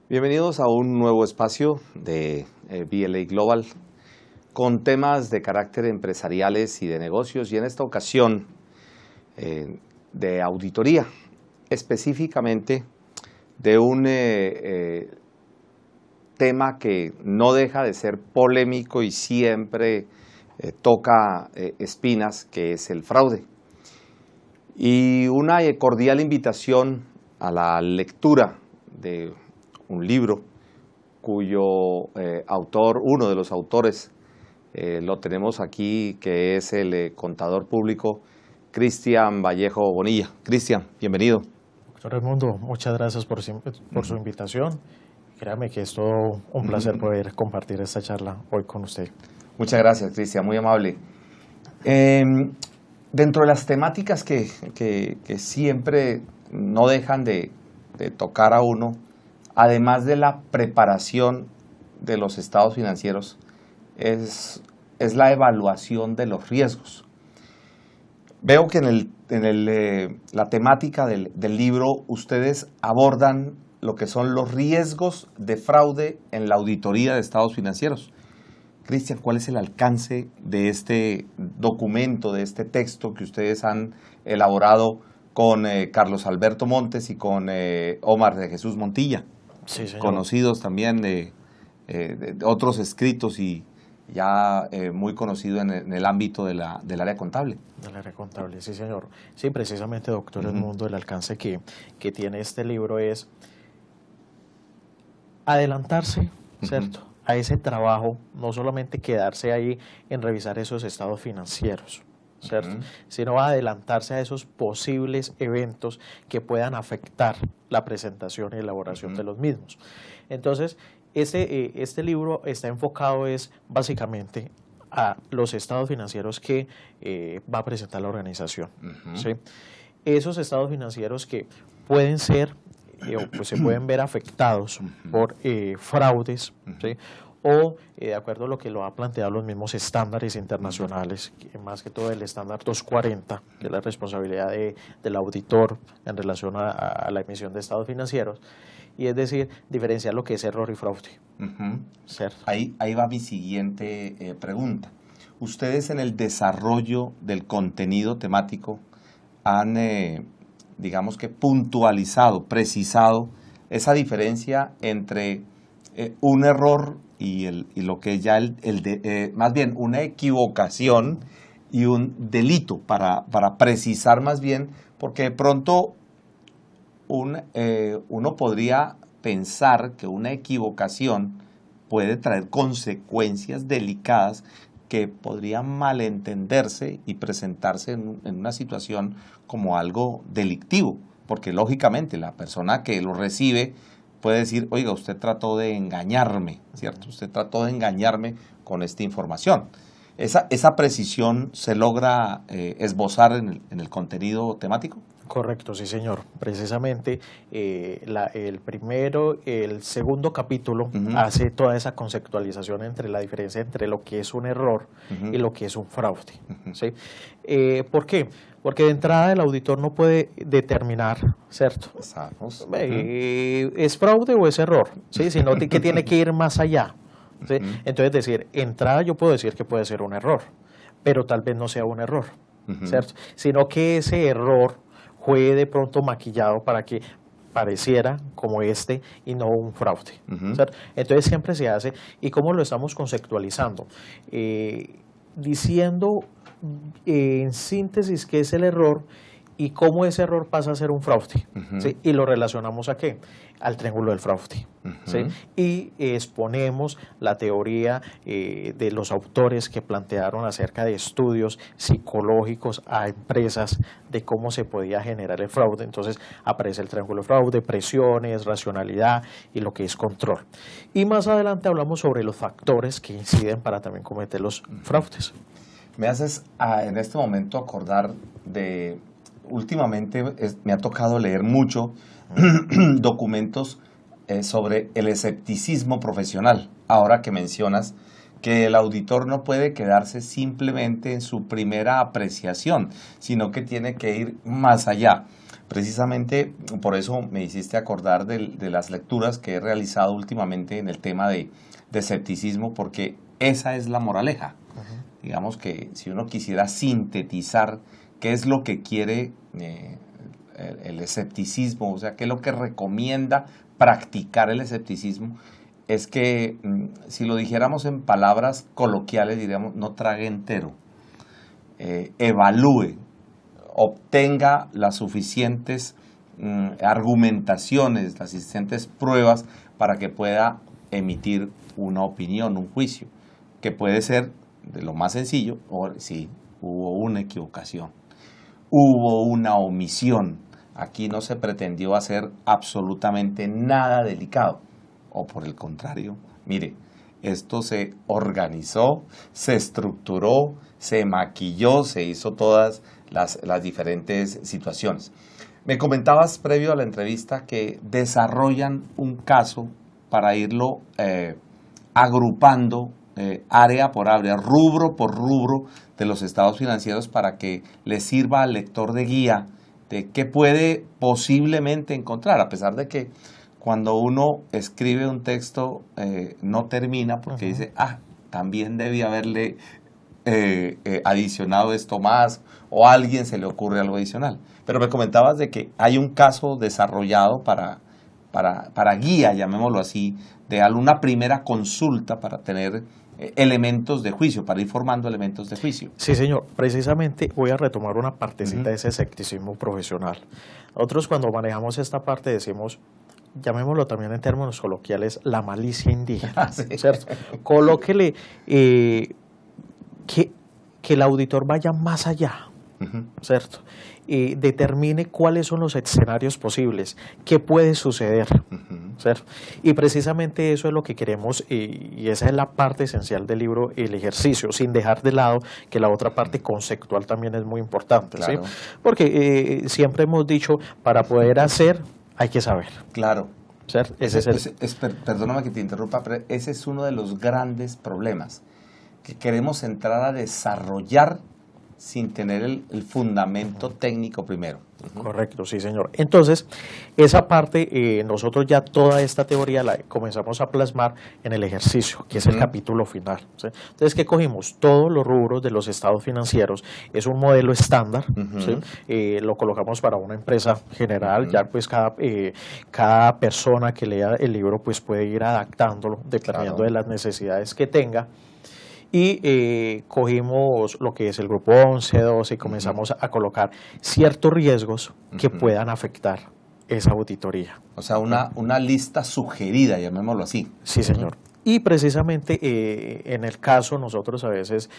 Bienvenidos a un nuevo espacio de BLA Global con temas de carácter empresariales y de negocios, y en esta ocasión de auditoría, específicamente de un tema que no deja de ser polémico y siempre toca espinas, que es el fraude. Y una cordial invitación a la lectura de un libro cuyo autor, uno de los autores, lo tenemos aquí, que es el contador público Cristian Vallejo Bonilla. Cristian, bienvenido. Doctor Edmundo, muchas gracias por su invitación. Créame que es todo un placer poder compartir esta charla hoy con usted. Muchas gracias, Cristian, muy amable. Dentro de las temáticas que siempre no dejan de tocar a uno, además de la preparación de los estados financieros, es la evaluación de los riesgos. Veo que en la temática del libro ustedes abordan lo que son los riesgos de fraude en la auditoría de estados financieros. Cristian, ¿cuál es el alcance de este documento, de este texto que ustedes han elaborado con Carlos Alberto Montes y con Omar de Jesús Montilla? Sí, señor. Conocidos también de otros escritos y ya muy conocido en el ámbito del área contable. Del área contable, sí, señor. Sí, precisamente, doctor Edmundo, el alcance que tiene este libro es adelantarse, ¿cierto?, a ese trabajo, no solamente quedarse ahí en revisar esos estados financieros, ¿cierto?, sino adelantarse a esos posibles eventos que puedan afectar la presentación y elaboración de los mismos. Entonces, este libro está enfocado básicamente a los estados financieros que va a presentar la organización, ¿sí? Esos estados financieros que pueden ser pues se pueden ver afectados por fraudes, ¿sí?, o de acuerdo a lo que lo ha planteado los mismos estándares internacionales, más que todo el estándar 240, que es la responsabilidad del auditor en relación a la emisión de estados financieros, y es decir, diferenciar lo que es error y fraude. ¿Cierto? Ahí va mi siguiente pregunta. Ustedes en el desarrollo del contenido temático han, digamos que puntualizado, precisado esa diferencia entre un error y lo que es ya más bien una equivocación y un delito, para precisar más bien, porque de pronto uno podría pensar que una equivocación puede traer consecuencias delicadas que podrían malentenderse y presentarse en una situación como algo delictivo, porque lógicamente la persona que lo recibe puede decir, oiga, usted trató de engañarme, ¿cierto? Usted trató de engañarme con esta información. ¿Esa precisión se logra esbozar en el contenido temático? Correcto, sí, señor. Precisamente el segundo capítulo hace toda esa conceptualización entre la diferencia entre lo que es un error y lo que es un fraude, ¿sí? ¿Por qué? Porque de entrada el auditor no puede determinar, ¿cierto?, ¿es fraude o es error?, ¿sí?, sino que tiene que ir más allá, ¿sí? Entonces, decir, entrada yo puedo decir que puede ser un error, pero tal vez no sea un error, ¿cierto?, sino que ese error fue de pronto maquillado para que pareciera como y no un fraude, ¿cierto? Entonces siempre se hace. ¿Y cómo lo estamos conceptualizando? Diciendo en síntesis qué es el error y cómo ese error pasa a ser un fraude, ¿sí? Y lo relacionamos ¿a qué? Al triángulo del fraude, ¿sí? Y exponemos la teoría de los autores que plantearon acerca de estudios psicológicos a empresas de cómo se podía generar el fraude. Entonces aparece el triángulo del fraude, presiones, racionalidad y lo que es control. Y más adelante hablamos sobre los factores que inciden para también cometer los fraudes. Me haces en este momento acordar de... Últimamente me ha tocado leer mucho documentos sobre el escepticismo profesional. Ahora que mencionas que el auditor no puede quedarse simplemente en su primera apreciación, sino que tiene que ir más allá. Precisamente por eso me hiciste acordar de las lecturas que he realizado últimamente en el tema de escepticismo, porque esa es la moraleja. Digamos que si uno quisiera sintetizar qué es lo que quiere el escepticismo, o sea, qué es lo que recomienda practicar el escepticismo, es que si lo dijéramos en palabras coloquiales, diríamos, no trague entero, evalúe, obtenga las suficientes argumentaciones, las suficientes pruebas para que pueda emitir una opinión, un juicio, que puede ser de lo más sencillo, o sí, hubo una equivocación, hubo una omisión, aquí no se pretendió hacer absolutamente nada delicado, o por el contrario, mire, esto se organizó, se estructuró, se maquilló, se hizo todas las diferentes situaciones. Me comentabas previo a la entrevista que desarrollan un caso para irlo agrupando área por área, rubro por rubro de los estados financieros para que le sirva al lector de guía de qué puede posiblemente encontrar, a pesar de que cuando uno escribe un texto no termina porque dice, también debía haberle adicionado esto más, o a alguien se le ocurre algo adicional. Pero me comentabas de que hay un caso desarrollado para guía, llamémoslo así, de alguna primera consulta para tener elementos de juicio, para ir formando elementos de juicio. Sí, señor. Precisamente voy a retomar una partecita de ese escepticismo profesional. Nosotros cuando manejamos esta parte decimos, llamémoslo también en términos coloquiales, la malicia indígena, sí. ¿Cierto? Colóquele que el auditor vaya más allá, ¿cierto? Determine cuáles son los escenarios posibles, qué puede suceder, ¿cierto? Y precisamente eso es lo que queremos, y esa es la parte esencial del libro, el ejercicio, sin dejar de lado que la otra parte conceptual también es muy importante, claro. ¿Sí? Porque siempre hemos dicho, para poder hacer, hay que saber. Claro. ¿Cierto? Perdóname que te interrumpa, pero ese es uno de los grandes problemas, que queremos entrar a desarrollar sin tener el fundamento técnico primero. Correcto, sí, señor. Entonces, esa parte, nosotros ya toda esta teoría la comenzamos a plasmar en el ejercicio, que es el capítulo final, ¿sí? Entonces, ¿qué cogimos? Todos los rubros de los estados financieros, es un modelo estándar, ¿sí? Lo colocamos para una empresa general, ya pues cada persona que lea el libro pues puede ir adaptándolo dependiendo de las necesidades que tenga. Y cogimos lo que es el grupo 11, 12 y comenzamos a colocar ciertos riesgos que puedan afectar esa auditoría. O sea, una lista sugerida, llamémoslo así. Sí, señor. Y precisamente en el caso nosotros a veces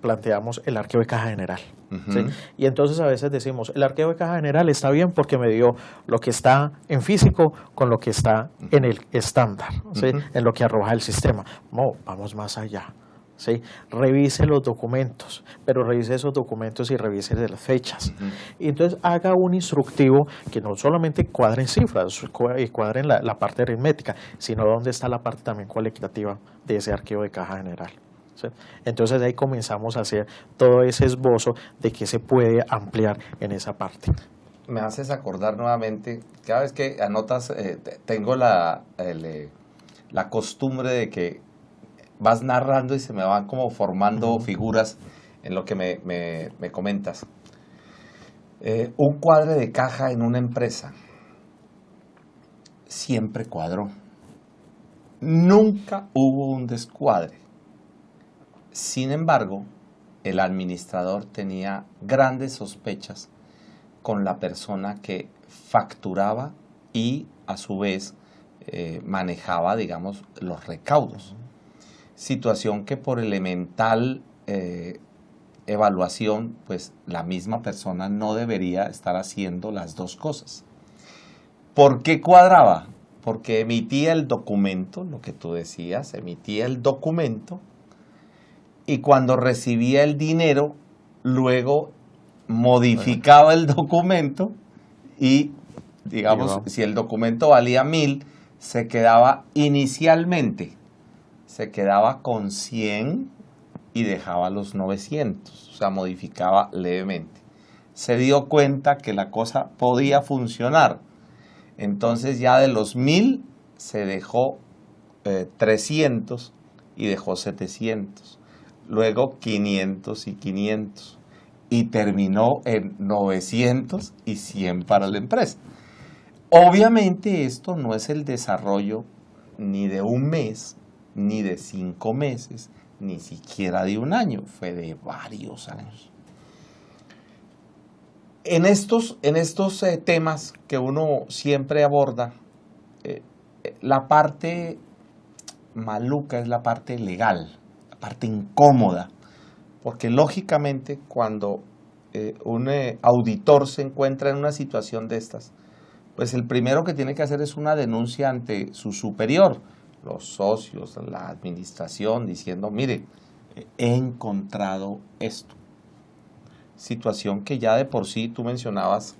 planteamos el arqueo de caja general. ¿Sí? Y entonces a veces decimos, el arqueo de caja general está bien porque me dio lo que está en físico con lo que está en el estándar, ¿sí? En lo que arroja el sistema. No, vamos más allá. ¿Sí? Revise los documentos, pero revise esos documentos y revise las fechas. Y entonces haga un instructivo que no solamente cuadre en cifras, cuadre en la parte aritmética, sino donde está la parte también cualitativa de ese arqueo de caja general. ¿Sí? Entonces ahí comenzamos a hacer todo ese esbozo de qué se puede ampliar en esa parte. Me haces acordar nuevamente, cada vez que anotas, tengo la costumbre de que vas narrando y se me van como formando figuras en lo que me comentas. Un cuadre de caja en una empresa siempre cuadró. Nunca hubo un descuadre. Sin embargo, el administrador tenía grandes sospechas con la persona que facturaba y a su vez manejaba, digamos, los recaudos. Situación que por elemental evaluación, pues la misma persona no debería estar haciendo las dos cosas. ¿Por qué cuadraba? Porque emitía el documento, lo que tú decías, emitía el documento y cuando recibía el dinero, luego modificaba el documento y, digamos, si el documento valía 1,000, se quedaba inicialmente con 100 y dejaba los 900, o sea, modificaba levemente. se dio cuenta que la cosa podía funcionar. Entonces ya de los 1,000 se dejó 300 y dejó 700. Luego 500 y 500. Y terminó en 900 y 100 para la empresa. Obviamente esto no es el desarrollo ni de un mes, ni de 5 meses, ni siquiera de un año, fue de varios años. En estos temas que uno siempre aborda, la parte maluca es la parte legal, la parte incómoda, porque lógicamente cuando un auditor se encuentra en una situación de estas, pues el primero que tiene que hacer es una denuncia ante su superior, los socios, la administración, diciendo, mire, he encontrado esto. Situación que ya de por sí, tú mencionabas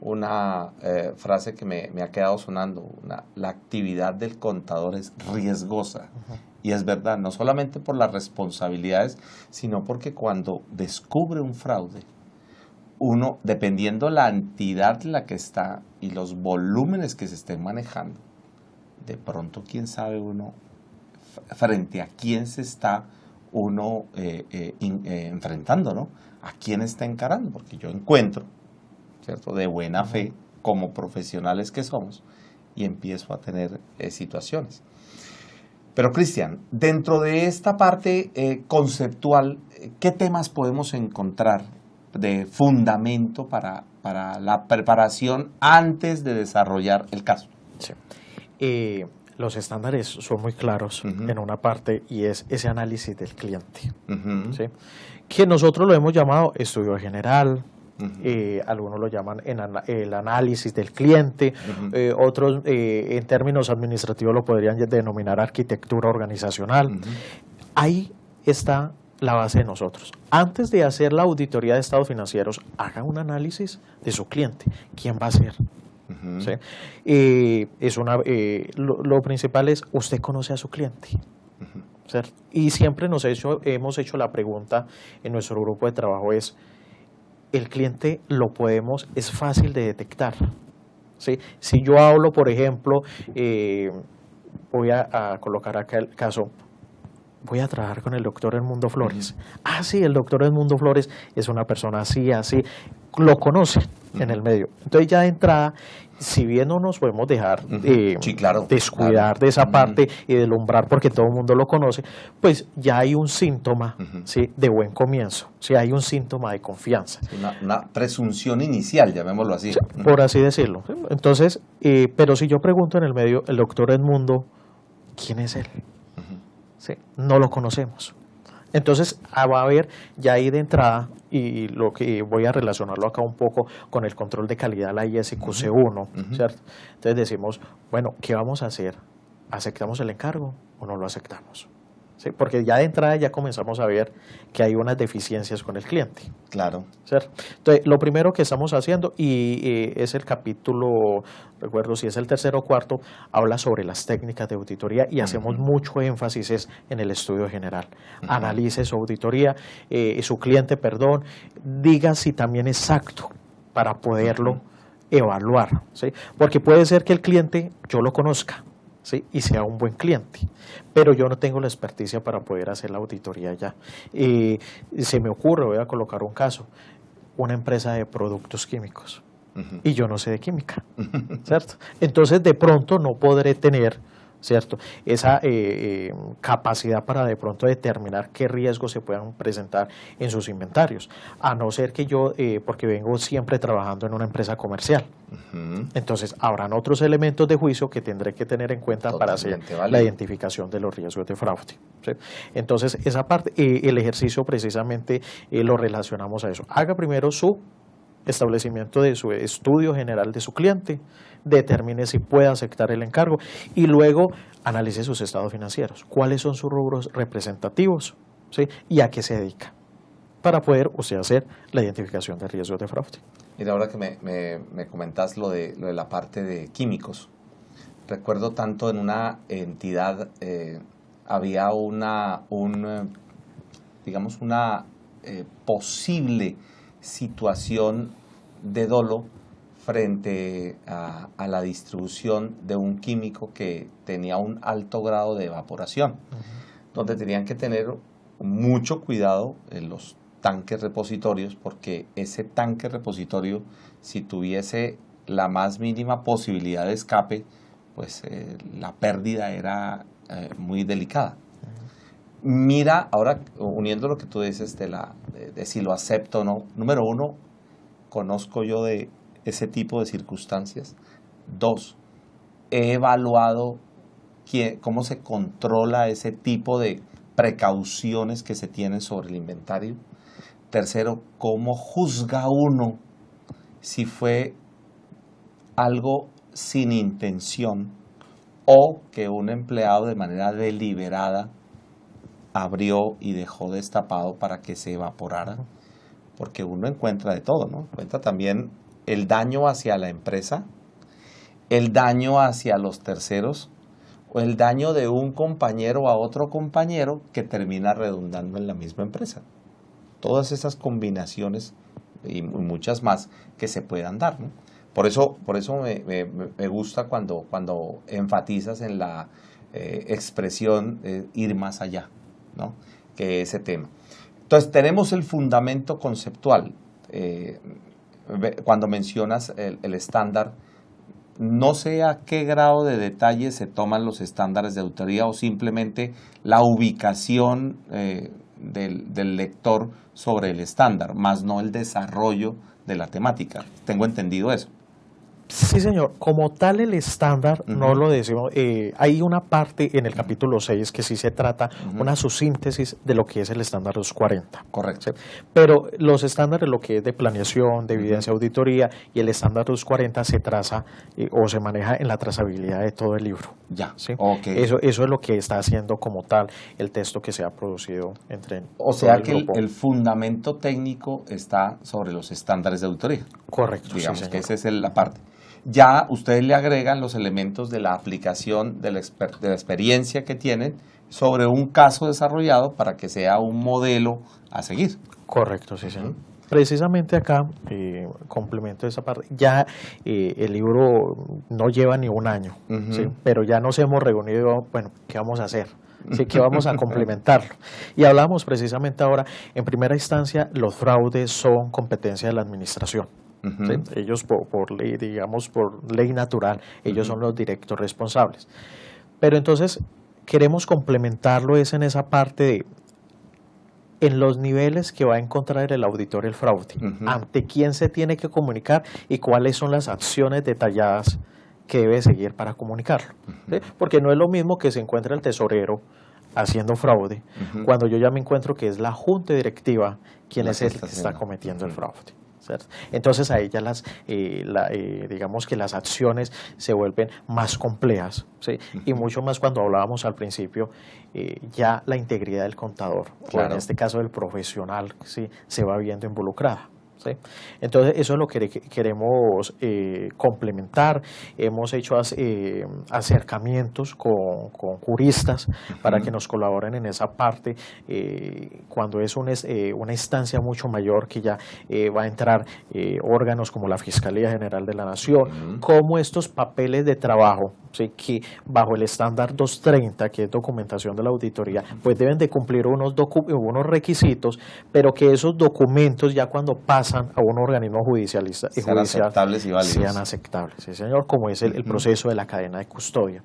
una frase que me ha quedado sonando, la actividad del contador es riesgosa. Y es verdad, no solamente por las responsabilidades, sino porque cuando descubre un fraude, uno, dependiendo la entidad en la que está y los volúmenes que se estén manejando, de pronto, quién sabe uno, frente a quién se está uno enfrentando, ¿no? A quién está encarando, porque yo encuentro, ¿cierto?, de buena fe, como profesionales que somos, y empiezo a tener situaciones. Pero, Cristian, dentro de esta parte conceptual, ¿qué temas podemos encontrar de fundamento para la preparación antes de desarrollar el caso? Sí. Los estándares son muy claros en una parte y es ese análisis del cliente, ¿sí? Que nosotros lo hemos llamado estudio general, algunos lo llaman el análisis del cliente, otros en términos administrativos lo podrían denominar arquitectura organizacional. Ahí está la base de nosotros. Antes de hacer la auditoría de estados financieros, haga un análisis de su cliente. ¿Quién va a ser? ¿Sí? Lo principal es, usted conoce a su cliente, ¿cierto? Y siempre hemos hecho la pregunta en nuestro grupo de trabajo es, el cliente es fácil de detectar, ¿sí? Si yo hablo, por ejemplo, voy a colocar acá el caso, voy a trabajar con el doctor Edmundo Flores. Ah, sí, el doctor Edmundo Flores es una persona así, así, lo conoce en el medio. Entonces ya de entrada, si bien no nos podemos dejar sí, claro, descuidar de esa parte y deslumbrar porque todo el mundo lo conoce, pues ya hay un síntoma, ¿sí?, de buen comienzo, ¿sí? Hay un síntoma de confianza. Una presunción inicial, llamémoslo así. Sí, por así decirlo. Entonces, pero si yo pregunto en el medio, el doctor Edmundo, ¿quién es él? ¿Sí? No lo conocemos. Entonces va a haber ya ahí de entrada, y lo que voy a relacionarlo acá un poco con el control de calidad, la ISQC1, ¿cierto? Entonces decimos, bueno, ¿qué vamos a hacer? ¿Aceptamos el encargo o no lo aceptamos? ¿Sí? Porque ya de entrada ya comenzamos a ver que hay unas deficiencias con el cliente. Claro. ¿Cierto? Entonces, lo primero que estamos haciendo, y es el capítulo, recuerdo si es el tercero o cuarto, habla sobre las técnicas de auditoría y hacemos mucho énfasis en el estudio general. Analice su auditoría, su cliente, diga si también es exacto para poderlo evaluar, ¿sí? Porque puede ser que el cliente yo lo conozca, ¿sí?, y sea un buen cliente, pero yo no tengo la experticia para poder hacer la auditoría ya. Se me ocurre, voy a colocar un caso, una empresa de productos químicos, y yo no sé de química, ¿cierto? Entonces de pronto no podré tener, ¿cierto?, esa capacidad para de pronto determinar qué riesgos se puedan presentar en sus inventarios, a no ser que yo, porque vengo siempre trabajando en una empresa comercial. Entonces habrán otros elementos de juicio que tendré que tener en cuenta para hacer la identificación de los riesgos de fraude, ¿sí? Entonces esa parte, el ejercicio precisamente lo relacionamos a eso. Haga primero su establecimiento de su estudio general de su cliente, determine si puede aceptar el encargo y luego analice sus estados financieros, cuáles son sus rubros representativos, ¿sí?, y a qué se dedica, para poder usted hacer la identificación de riesgos de fraude. Mira, ahora que me comentas lo de la parte de químicos, recuerdo tanto en una entidad había una posible situación de dolo frente a la distribución de un químico que tenía un alto grado de evaporación, donde tenían que tener mucho cuidado en los tanques repositorios, porque ese tanque repositorio, si tuviese la más mínima posibilidad de escape, pues la pérdida era muy delicada. Mira, ahora uniendo lo que tú dices de si lo acepto o no, número uno, conozco yo de ese tipo de circunstancias. Dos, he evaluado cómo se controla ese tipo de precauciones que se tienen sobre el inventario. Tercero, cómo juzga uno si fue algo sin intención o que un empleado de manera deliberada abrió y dejó destapado para que se evaporara, porque uno encuentra de todo, ¿no? Encuentra también el daño hacia la empresa, el daño hacia los terceros o el daño de un compañero a otro compañero que termina redundando en la misma empresa. Todas esas combinaciones y muchas más que se puedan dar, ¿no? Por eso me gusta cuando enfatizas en la expresión ir más allá, ¿no? Que ese tema. Entonces tenemos el fundamento conceptual. Cuando mencionas el estándar, no sé a qué grado de detalle se toman los estándares de auditoría o simplemente la ubicación del lector sobre el estándar, más no el desarrollo de la temática. Tengo entendido eso. Sí, señor. Como tal, el estándar no lo decimos. Hay una parte en el capítulo 6 que sí se trata, una subsíntesis de lo que es el estándar 240. Correcto. ¿Sí? Pero los estándares, lo que es de planeación, de evidencia, auditoría, y el estándar 240 se traza o se maneja en la trazabilidad de todo el libro. Ya, ¿sí? okay. Eso es lo que está haciendo como tal el texto que se ha producido entre. O sea que el fundamento técnico está sobre los estándares de auditoría. Correcto. Digamos sí, que esa es la parte. Ya ustedes le agregan los elementos de la aplicación, de la experiencia que tienen sobre un caso desarrollado para que sea un modelo a seguir. Correcto, sí, señor. Precisamente acá, complemento esa parte, ya el libro no lleva ni un año, ¿sí? Pero ya nos hemos reunido, bueno, ¿qué vamos a hacer? ¿Sí? ¿Qué vamos a complementarlo? Y hablamos precisamente ahora, en primera instancia, los fraudes son competencia de la administración. ¿Sí? Ellos por ley, digamos, por ley natural, ellos son los directos responsables. Pero entonces queremos complementarlo es en esa parte de en los niveles que va a encontrar el auditor el fraude, ante quién se tiene que comunicar y cuáles son las acciones detalladas que debe seguir para comunicarlo. ¿Sí? Porque no es lo mismo que se encuentre el tesorero haciendo fraude, cuando yo ya me encuentro que es la junta directiva quien es el que está cometiendo el fraude. ¿Cierto? Entonces a ella digamos que las acciones se vuelven más complejas, ¿sí? Y mucho más cuando hablábamos al principio, ya la integridad del contador, claro, o en este caso del profesional, ¿sí? Se va viendo involucrada. ¿Sí? Entonces eso es lo que queremos complementar. Hemos hecho acercamientos con juristas para que nos colaboren en esa parte cuando es una instancia mucho mayor que ya va a entrar órganos como la Fiscalía General de la Nación, como estos papeles de trabajo, ¿sí? Que bajo el estándar 230, que es documentación de la auditoría, pues deben de cumplir unos requisitos, pero que esos documentos ya cuando pasan a un organismo judicial sean aceptables y válidos. Sean aceptables, sí, señor, como es el proceso de la cadena de custodia.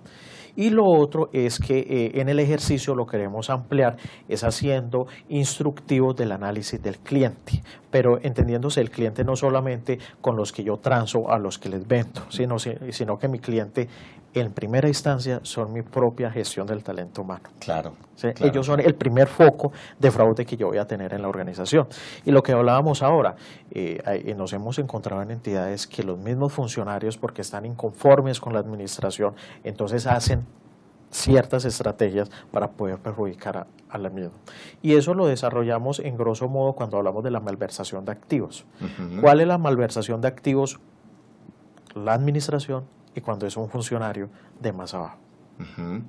Y lo otro es que en el ejercicio lo queremos ampliar, es haciendo instructivos del análisis del cliente, pero entendiéndose el cliente no solamente con los que yo transo a los que les vendo, sino que mi cliente en primera instancia son mi propia gestión del talento humano. Claro, ¿sí? Claro. Ellos son el primer foco de fraude que yo voy a tener en la organización. Y lo que hablábamos ahora, nos hemos encontrado en entidades que los mismos funcionarios, porque están inconformes con la administración, entonces hacen ciertas estrategias para poder perjudicar a la misma. Y eso lo desarrollamos en grosso modo cuando hablamos de la malversación de activos. ¿Cuál es la malversación de activos? La administración y cuando es un funcionario de más abajo.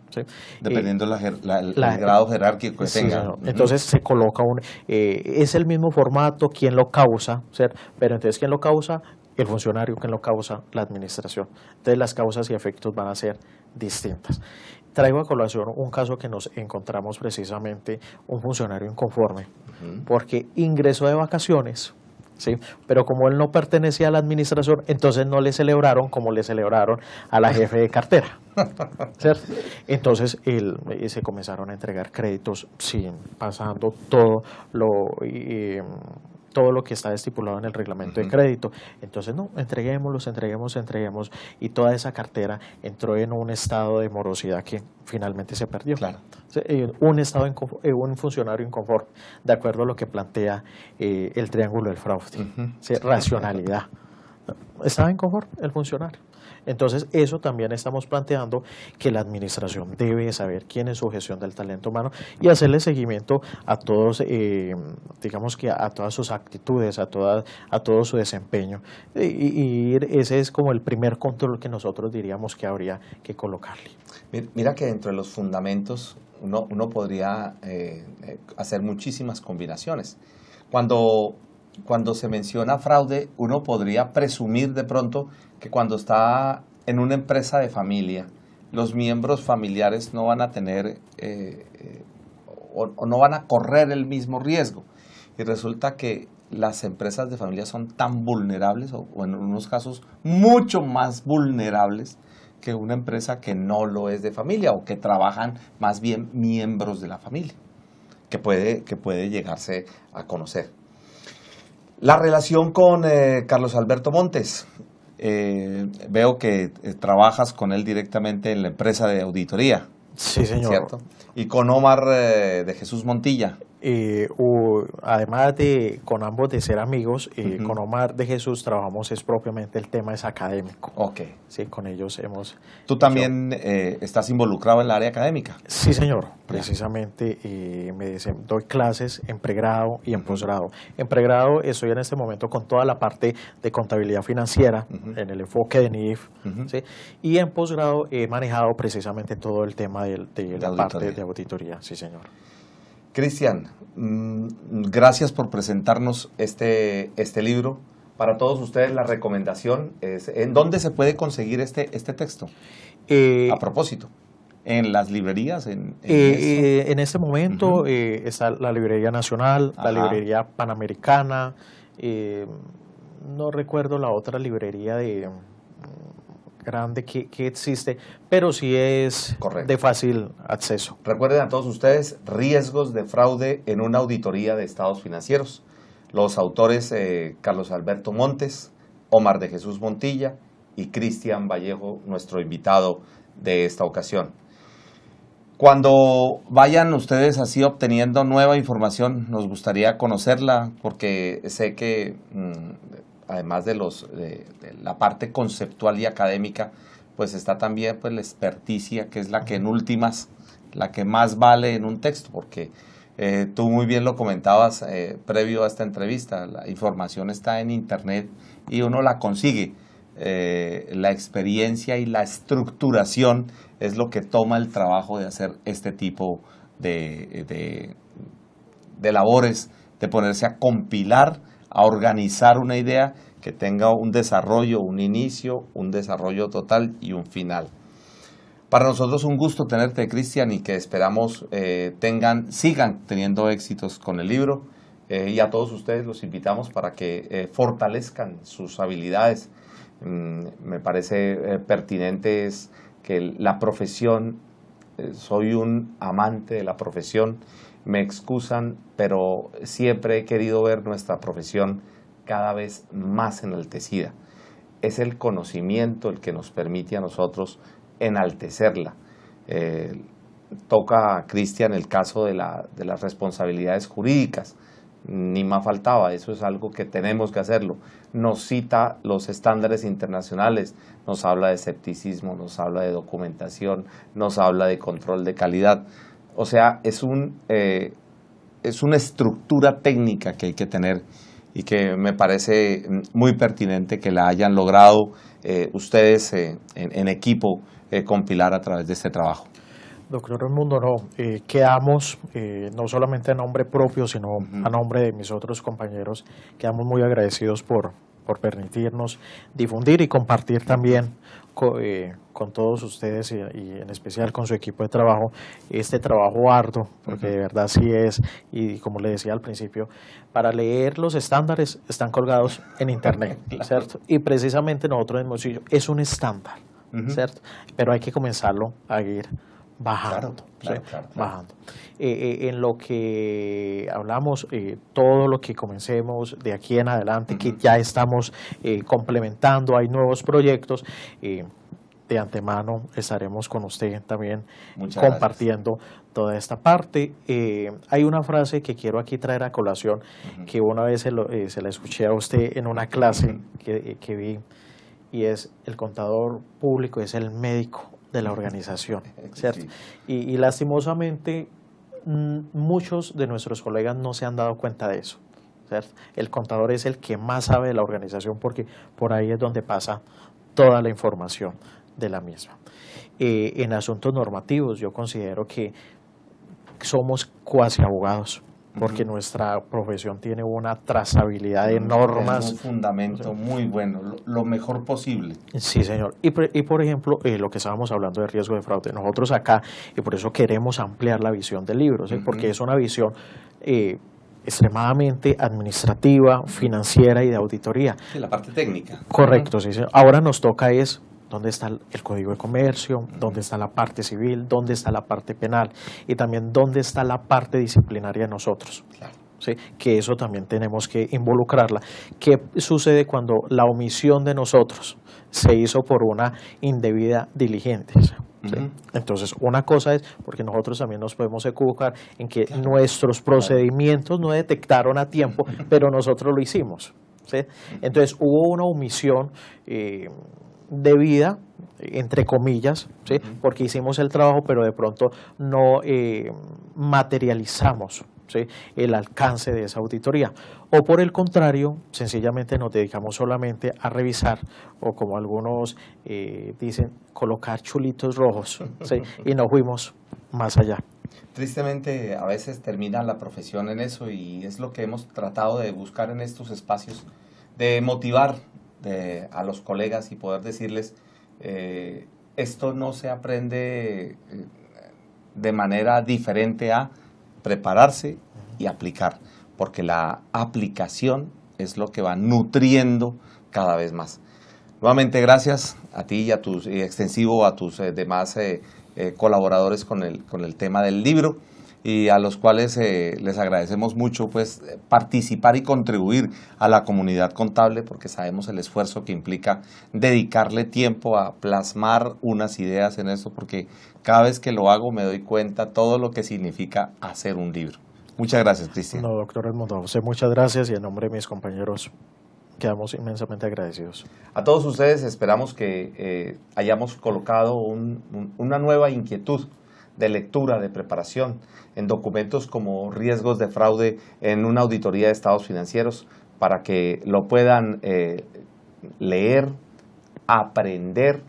¿sí? Dependiendo el grado jerárquico que sí, tenga. No. Entonces se coloca es el mismo formato, quien lo causa, ¿cierto? Pero entonces quien lo causa, el funcionario, quien lo causa, la administración. Entonces las causas y efectos van a ser distintas. Traigo a colación un caso que nos encontramos precisamente, un funcionario inconforme, porque ingresó de vacaciones, ¿sí? Pero como él no pertenecía a la administración, entonces no le celebraron como le celebraron a la jefe de cartera, ¿cierto? Entonces se comenzaron a entregar créditos pasando todo lo que está estipulado en el reglamento de crédito. Entonces, no, entreguemos, y toda esa cartera entró en un estado de morosidad que finalmente se perdió. Claro. Un funcionario inconforme, de acuerdo a lo que plantea el triángulo del fraude. Racionalidad. Estaba inconforme el funcionario. Entonces, eso también estamos planteando, que la administración debe saber quién es su gestión del talento humano y hacerle seguimiento a todos, digamos que a todas sus actitudes, a todo su desempeño. Y ese es como el primer control que nosotros diríamos que habría que colocarle. Mira que dentro de los fundamentos uno podría hacer muchísimas combinaciones. Cuando se menciona fraude, uno podría presumir de pronto que cuando está en una empresa de familia, los miembros familiares no van a tener o no van a correr el mismo riesgo. Y resulta que las empresas de familia son tan vulnerables, o en unos casos mucho más vulnerables que una empresa que no lo es de familia, o que trabajan más bien miembros de la familia, que puede llegarse a conocer. La relación con Carlos Alberto Montes. Veo que trabajas con él directamente en la empresa de auditoría. Sí, señor. ¿Cierto? Y con Omar de Jesús Montilla. Además de con ambos de ser amigos, con Omar de Jesús trabajamos propiamente el tema es académico. Ok. Sí, con ellos hemos... ¿Tú también estás involucrado en el área académica? Sí, señor. Precisamente doy clases en pregrado y en posgrado. En pregrado estoy en este momento con toda la parte de contabilidad financiera, en el enfoque de NIF, ¿sí? Y en posgrado he manejado precisamente todo el tema de la parte de auditoría. Sí, señor. Cristian, gracias por presentarnos este libro. Para todos ustedes la recomendación es, ¿en dónde se puede conseguir este texto? A propósito, ¿en las librerías? En este momento está la Librería Nacional, la Librería Panamericana, no recuerdo la otra librería grande que existe, pero sí es de fácil acceso. Recuerden a todos ustedes, riesgos de fraude en una auditoría de estados financieros. Los autores Carlos Alberto Montes, Omar de Jesús Montilla y Cristian Vallejo, nuestro invitado de esta ocasión. Cuando vayan ustedes así obteniendo nueva información, nos gustaría conocerla, porque sé que además de la parte conceptual y académica, pues está también pues la experticia, que es la que en últimas, la que más vale en un texto, porque tú muy bien lo comentabas previo a esta entrevista, la información está en internet y uno la consigue. La experiencia y la estructuración es lo que toma el trabajo de hacer este tipo de labores, de ponerse a compilar, a organizar una idea que tenga un desarrollo, un inicio, un desarrollo total y un final. Para nosotros un gusto tenerte, Cristian, y que esperamos sigan teniendo éxitos con el libro, y a todos ustedes los invitamos para que fortalezcan sus habilidades. Me parece pertinente es que la profesión, soy un amante de la profesión, me excusan, pero siempre he querido ver nuestra profesión cada vez más enaltecida. Es el conocimiento el que nos permite a nosotros enaltecerla. Toca a Cristian el caso de las responsabilidades jurídicas. Ni más faltaba, eso es algo que tenemos que hacerlo. Nos cita los estándares internacionales, nos habla de escepticismo, nos habla de documentación, nos habla de control de calidad. O sea, es una estructura técnica que hay que tener, y que me parece muy pertinente que la hayan logrado ustedes en equipo compilar a través de este trabajo. Doctor Raimundo, no, quedamos, no solamente a nombre propio, sino a nombre de mis otros compañeros, quedamos muy agradecidos por permitirnos difundir y compartir también con todos ustedes y en especial con su equipo de trabajo, este trabajo arduo, porque de verdad sí es, y como le decía al principio, para leer los estándares están colgados en internet, claro. ¿Cierto? Y precisamente nosotros hemos dicho, es un estándar, ¿cierto? Pero hay que comenzarlo a ir bajando, claro, ¿sí? claro. Bajando. En lo que hablamos, todo lo que comencemos de aquí en adelante, que ya estamos complementando, hay nuevos proyectos, de antemano estaremos con usted también compartiendo toda esta parte. Hay una frase que quiero aquí traer a colación, que una vez se la escuché a usted en una clase que vi, y es: el contador público es el médico de la organización, ¿cierto? Sí. Y lastimosamente muchos de nuestros colegas no se han dado cuenta de eso, ¿cierto? El contador es el que más sabe de la organización, porque por ahí es donde pasa toda la información de la misma. En asuntos normativos yo considero que somos cuasi abogados, porque nuestra profesión tiene una trazabilidad de normas. Es un fundamento muy bueno, lo mejor posible. Sí, señor. Y por ejemplo, lo que estábamos hablando de riesgo de fraude, nosotros acá, y por eso queremos ampliar la visión del libro, ¿sí? Porque es una visión extremadamente administrativa, financiera y de auditoría. Sí, la parte técnica. Correcto, sí, señor. Ahora nos toca es: ¿dónde está el Código de Comercio? ¿Dónde está la parte civil? ¿Dónde está la parte penal? Y también, ¿dónde está la parte disciplinaria de nosotros? Claro. ¿Sí? Que eso también tenemos que involucrarla. ¿Qué sucede cuando la omisión de nosotros se hizo por una indebida diligencia? ¿Sí? Entonces, una cosa es, porque nosotros también nos podemos equivocar en que nuestros procedimientos no detectaron a tiempo, pero nosotros lo hicimos, ¿sí? Entonces, hubo una omisión debida, entre comillas, ¿sí? Porque hicimos el trabajo, pero de pronto no materializamos, ¿sí? El alcance de esa auditoría. O por el contrario, sencillamente nos dedicamos solamente a revisar, o como algunos dicen, colocar chulitos rojos, ¿sí? Y no fuimos más allá. Tristemente, a veces termina la profesión en eso, y es lo que hemos tratado de buscar en estos espacios, de motivar a los colegas y poder decirles, esto no se aprende de manera diferente a prepararse y aplicar, porque la aplicación es lo que va nutriendo cada vez más. Nuevamente, gracias a ti y a tus extensivo a tus demás colaboradores con el tema del libro, y a los cuales les agradecemos mucho pues participar y contribuir a la comunidad contable, porque sabemos el esfuerzo que implica dedicarle tiempo a plasmar unas ideas en esto, porque cada vez que lo hago me doy cuenta todo lo que significa hacer un libro. Muchas gracias, Cristian. No, doctor Raimundo, José, muchas gracias, y en nombre de mis compañeros quedamos inmensamente agradecidos. A todos ustedes esperamos que hayamos colocado una nueva inquietud de lectura, de preparación en documentos como riesgos de fraude en una auditoría de estados financieros, para que lo puedan leer, aprender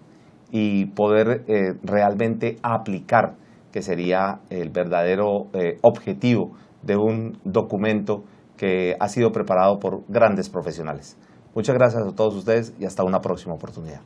y poder realmente aplicar, que sería el verdadero objetivo de un documento que ha sido preparado por grandes profesionales. Muchas gracias a todos ustedes y hasta una próxima oportunidad.